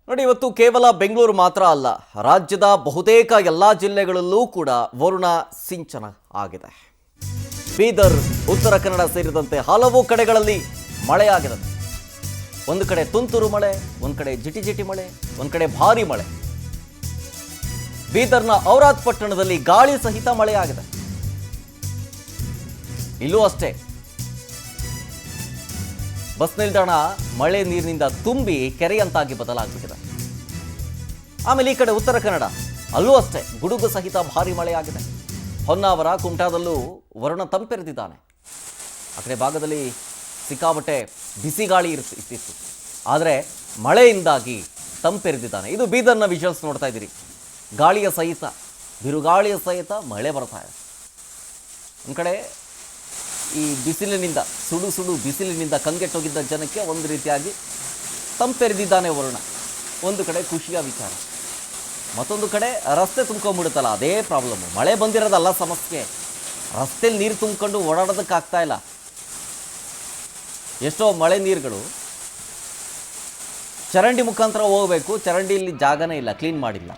ನೋಡಿ, ಇವತ್ತು ಕೇವಲ ಬೆಂಗಳೂರು ಮಾತ್ರ ಅಲ್ಲ, ರಾಜ್ಯದ ಬಹುತೇಕ ಎಲ್ಲ ಜಿಲ್ಲೆಗಳಲ್ಲೂ ಕೂಡ ವರುಣ ಸಿಂಚನ ಆಗಿದೆ. ಬೀದರ್, ಉತ್ತರ ಕನ್ನಡ ಸೇರಿದಂತೆ ಹಲವು ಕಡೆಗಳಲ್ಲಿ ಮಳೆಯಾಗಿದೆ. ಒಂದು ಕಡೆ ತುಂತುರು ಮಳೆ, ಒಂದು ಕಡೆ ಜಿಟಿ ಜಿಟಿ ಮಳೆ, ಒಂದು ಕಡೆ ಭಾರಿ ಮಳೆ. ಬೀದರ್ನ ಔರಾದ್ ಪಟ್ಟಣದಲ್ಲಿ ಗಾಳಿ ಸಹಿತ ಮಳೆಯಾಗಿದೆ. ಇಲ್ಲೂ ಅಷ್ಟೇ, ಬಸ್ ನಿಲ್ದಾಣ ಮಳೆ ನೀರಿನಿಂದ ತುಂಬಿ ಕೆರೆಯಂತಾಗಿ ಬದಲಾಗ್ಬಿಟ್ಟಿದೆ. ಆಮೇಲೆ ಈ ಕಡೆ ಉತ್ತರ ಕನ್ನಡ, ಅಲ್ಲೂ ಅಷ್ಟೇ ಗುಡುಗು ಸಹಿತ ಭಾರಿ ಮಳೆಯಾಗಿದೆ. ಹೊನ್ನಾವರ, ಕುಮಟಾದಲ್ಲೂ ವರುಣ ತಂಪೆರೆದಿದ್ದಾನೆ. ಆ ಕಡೆ ಭಾಗದಲ್ಲಿ ಸಿಕ್ಕಾಬಟ್ಟೆ ಬಿಸಿ ಗಾಳಿ ಇರ್ತಿತ್ತು, ಆದರೆ ಮಳೆಯಿಂದಾಗಿ ತಂಪೆರೆದಿದ್ದಾನೆ. ಇದು ಬೀದರ್ನ ವಿಜುವಲ್ಸ್ ನೋಡ್ತಾ ಇದ್ದೀರಿ. ಗಾಳಿಯ ಸಹಿತ, ಬಿರುಗಾಳಿಯ ಸಹಿತ ಮಳೆ ಬರ್ತಾ ಇದೆ. ಒಂದು ಕಡೆ ಈ ಬಿಸಿಲಿನಿಂದ, ಸುಡು ಸುಡು ಬಿಸಿಲಿನಿಂದ ಕಂಗೆಟ್ಟೋಗಿದ್ದ ಜನಕ್ಕೆ ಒಂದು ರೀತಿಯಾಗಿ ತಂಪೆರೆದಿದ್ದಾನೆ ವರುಣ. ಒಂದು ಕಡೆ ಖುಷಿಯ ವಿಚಾರ, ಮತ್ತೊಂದು ಕಡೆ ರಸ್ತೆ ತುಂಬ್ಕೊಂಡ್ಬಿಡುತ್ತಲ್ಲ, ಅದೇ ಪ್ರಾಬ್ಲಮ್ಮು. ಮಳೆ ಬಂದಿರೋದಲ್ಲ ಸಮಸ್ಯೆ, ರಸ್ತೆಯಲ್ಲಿ ನೀರು ತುಂಬಿಕೊಂಡು ಓಡಾಡೋದಕ್ಕಾಗ್ತಾ ಇಲ್ಲ. ಎಷ್ಟೋ ಮಳೆ ನೀರುಗಳು ಚರಂಡಿ ಮುಖಾಂತರ ಹೋಗಬೇಕು, ಚರಂಡಿಯಲ್ಲಿ ಜಾಗನೇ ಇಲ್ಲ, ಕ್ಲೀನ್ ಮಾಡಿಲ್ಲ,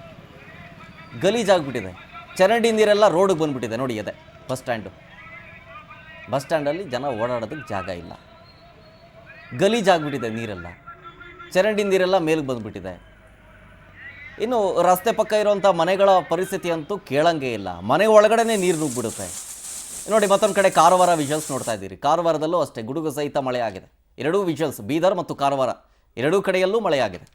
ಗಲೀಜಾಗ್ಬಿಟ್ಟಿದೆ. ಚರಂಡಿ ನೀರೆಲ್ಲ ರೋಡಿಗೆ ಬಂದುಬಿಟ್ಟಿದೆ. ನೋಡಿ, ಅದೇ ಬಸ್ ಸ್ಟ್ಯಾಂಡಲ್ಲಿ ಜನ ಓಡಾಡೋದಕ್ಕೆ ಜಾಗ ಇಲ್ಲ, ಗಲೀಜಾಗ್ಬಿಟ್ಟಿದೆ ನೀರೆಲ್ಲ, ಚರಂಡಿ ನೀರೆಲ್ಲ ಮೇಲಿಗೆ ಬಂದುಬಿಟ್ಟಿದೆ. ಇನ್ನು ರಸ್ತೆ ಪಕ್ಕ ಇರುವಂಥ ಮನೆಗಳ ಪರಿಸ್ಥಿತಿ ಅಂತೂ ಕೇಳಂಗೇ ಇಲ್ಲ, ಮನೆ ಒಳಗಡೆನೇ ನೀರು ನುಗ್ಗಿಬಿಡುತ್ತೆ. ನೋಡಿ, ಮತ್ತೊಂದು ಕಡೆ ಕಾರವಾರ ವಿಜುವಲ್ಸ್ ನೋಡ್ತಾ ಇದ್ದೀರಿ. ಕಾರವಾರದಲ್ಲೂ ಅಷ್ಟೇ ಗುಡುಗು ಸಹಿತ ಮಳೆಯಾಗಿದೆ. ಎರಡೂ ವಿಜುವಲ್ಸ್, ಬೀದರ್ ಮತ್ತು ಕಾರವಾರ ಎರಡೂ ಕಡೆಯಲ್ಲೂ ಮಳೆಯಾಗಿದೆ.